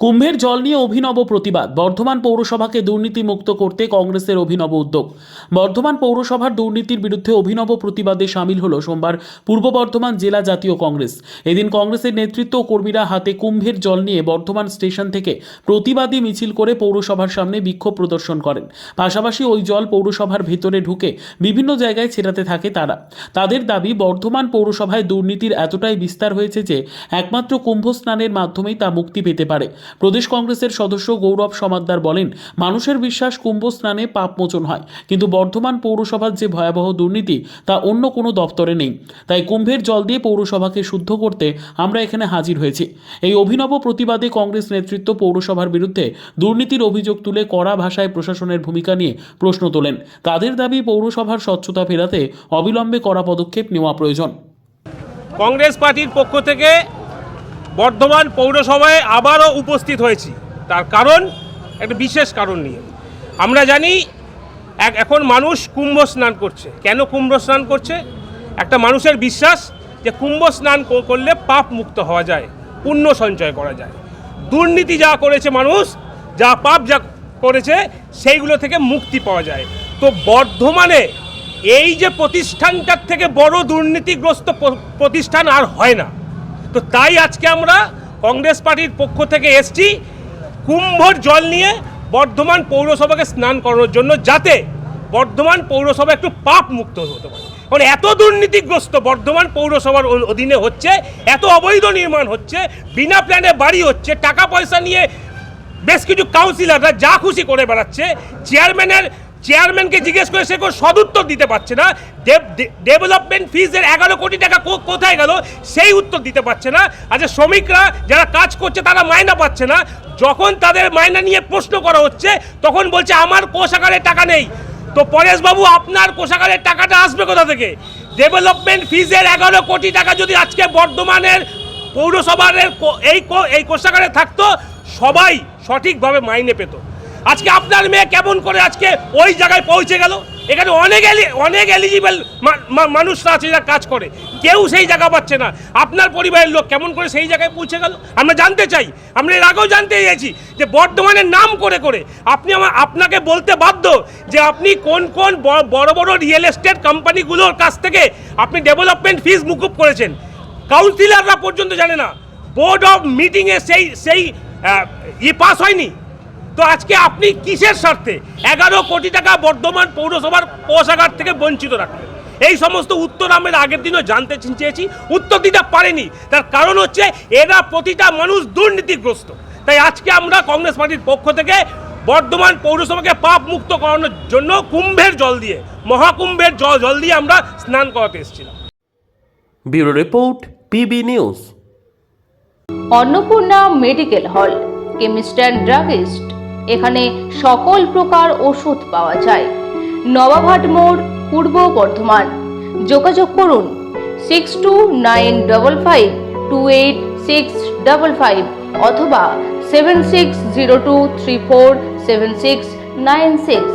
কুম্ভের জল নিয়ে অভিনব প্রতিবাদ। বর্ধমান পৌরসভাকে দুর্নীতিমুক্ত করতে কংগ্রেসের অভিনব উদ্যোগ। বর্ধমান পৌরসভার দুর্নীতির বিরুদ্ধে অভিনব প্রতিবাদে সামিল হলো সোমবার পূর্ব বর্ধমান জেলা জাতীয় কংগ্রেস। এদিন কংগ্রেসের নেতৃত্ব ও কর্মীরা হাতে কুম্ভের জল নিয়ে বর্ধমান স্টেশন থেকে প্রতিবাদী মিছিল করে পৌরসভার সামনে বিক্ষোভ প্রদর্শন করেন। পাশাপাশি ওই জল পৌরসভার ভেতরে ঢুকে বিভিন্ন জায়গায় ছেটাতে থাকে তারা। তাদের দাবি, বর্ধমান পৌরসভায় দুর্নীতির এতটাই বিস্তার হয়েছে যে একমাত্র কুম্ভ স্নানের মাধ্যমেই তা মুক্তি পেতে পারে। প্রদেশ কংগ্রেসের সদস্য গৌরব সমাদ্দার বলেন, মানুষের বিশ্বাস কুম্ভ স্নানে পাপ মোচন হয়, কিন্তু বর্ধমান পৌরসভার যে ভয়াবহ দুর্নীতি তা অন্য কোনো দপ্তরে নেই। তাই কুম্ভের জল দিয়ে পৌরসভাকে শুদ্ধ করতে আমরা এখানে হাজির হয়েছি। এই অভিনব প্রতিবাদে কংগ্রেস নেতৃত্ব পৌরসভার বিরুদ্ধে দুর্নীতির অভিযোগ তুলে কড়া ভাষায় প্রশাসনের ভূমিকা নিয়ে প্রশ্ন তোলেন। তাদের দাবি, পৌরসভার স্বচ্ছতা ফেরাতে অবিলম্বে কড়া পদক্ষেপ নেওয়া প্রয়োজন। কংগ্রেস পার্টির পক্ষ থেকে বর্ধমান পৌরসভায় আবারও উপস্থিত হয়েছি। তার কারণ, একটা বিশেষ কারণ নিয়ে। আমরা জানি এখন মানুষ কুম্ভ স্নান করছে। কেন কুম্ভ স্নান করছে? একটা মানুষের বিশ্বাস যে কুম্ভ স্নান করলে পাপ মুক্ত হওয়া যায়, পুণ্য সঞ্চয় করা যায়। দুর্নীতি যা করেছে মানুষ, যা পাপ যা করেছে, সেইগুলো থেকে মুক্তি পাওয়া যায়। তো বর্ধমানে এই যে প্রতিষ্ঠানটার থেকে বড় দুর্নীতিগ্রস্ত প্রতিষ্ঠান আর হয় না। তো তাই আজকে আমরা কংগ্রেস পার্টির পক্ষ থেকে এসছি কুম্ভর জল নিয়ে বর্ধমান পৌরসভাকে স্নান করানোর জন্য, যাতে বর্ধমান পৌরসভা একটু পাপ মুক্ত হতে পারে। কারণ এত দুর্নীতিগ্রস্ত বর্ধমান পৌরসভার অধীনে হচ্ছে, এত অবৈধ নির্মাণ হচ্ছে, বিনা প্ল্যানে বাড়ি হচ্ছে, টাকা পয়সা নিয়ে বেশ কিছু কাউন্সিলররা যা খুশি করে বেড়াচ্ছে। চেয়ারম্যানকে জিজ্ঞেস করে সে কোনো সদুত্তর দিতে পারছে না। ডেভেলপমেন্ট ফিজের 11 কোটি টাকা কোথায় গেল সেই উত্তর দিতে পারছে না। আচ্ছা, শ্রমিকরা যারা কাজ করছে তারা মাইনা পাচ্ছে না। যখন তাদের মাইনা নিয়ে প্রশ্ন করা হচ্ছে তখন বলছে আমার কোষাগারের টাকা নেই। তো পরেশবাবু, আপনার কোষাগারের টাকাটা আসবে কোথা থেকে? ডেভেলপমেন্ট ফিজের 11 কোটি টাকা যদি আজকে বর্ধমানের পৌরসভার এই কোষাগারে থাকতো, সবাই সঠিকভাবে মাইনে পেত। আজকে আপনার মেয়ে কেমন করে আজকে ওই জায়গায় পৌঁছে গেল? এখানে অনেক এলিজিবল মানুষরা আছে যারা কাজ করে, কেউ সেই জায়গা পাচ্ছে না। আপনার পরিবারের লোক কেমন করে সেই জায়গায় পৌঁছে গেল? আমরা জানতে চাই। আমরা এর আগেও জানতে চেয়েছি যে বর্ধমানের নাম করে আপনাকে বলতে বাধ্য যে আপনি কোন কোন বড় বড় রিয়েল এস্টেট কোম্পানিগুলোর কাছ থেকে আপনি ডেভেলপমেন্ট ফিজ মুকুব করেছেন। কাউন্সিলররা পর্যন্ত জানে না, বোর্ড অফ মিটিংয়ে সেই পাস হয়নি। তো আজকে আপনি কিসের স্বার্থে 11 কোটি টাকা বর্ধমান পৌরসভার কোষাগার থেকে বঞ্চিত রাখলেন? এই সমস্ত উত্তর আমরা আগের দিনও জানতে চেয়েছি, উত্তর দিতে পারেনি। তার কারণ হচ্ছে এরা প্রতিটা মানুষ দুর্নীতিগ্রস্ত। তাই আজকে আমরা কংগ্রেস পার্টির পক্ষ থেকে বর্ধমান পৌরসভাকে পাপ মুক্ত করানোর জন্য কুম্ভের জল দিয়ে, মহাকুম্ভের জল দিয়ে আমরা স্নান করাতে এসেছিলাম। Bureau report, PB news. Annapurna medical hall, chemist and druggist. এখানে সকল প্রকার ওষুধ পাওয়া যায়। নবাবহাট মোড়, পূর্ব বর্ধমান। যোগাযোগ করুন 6295528655 অথবা 7602347696।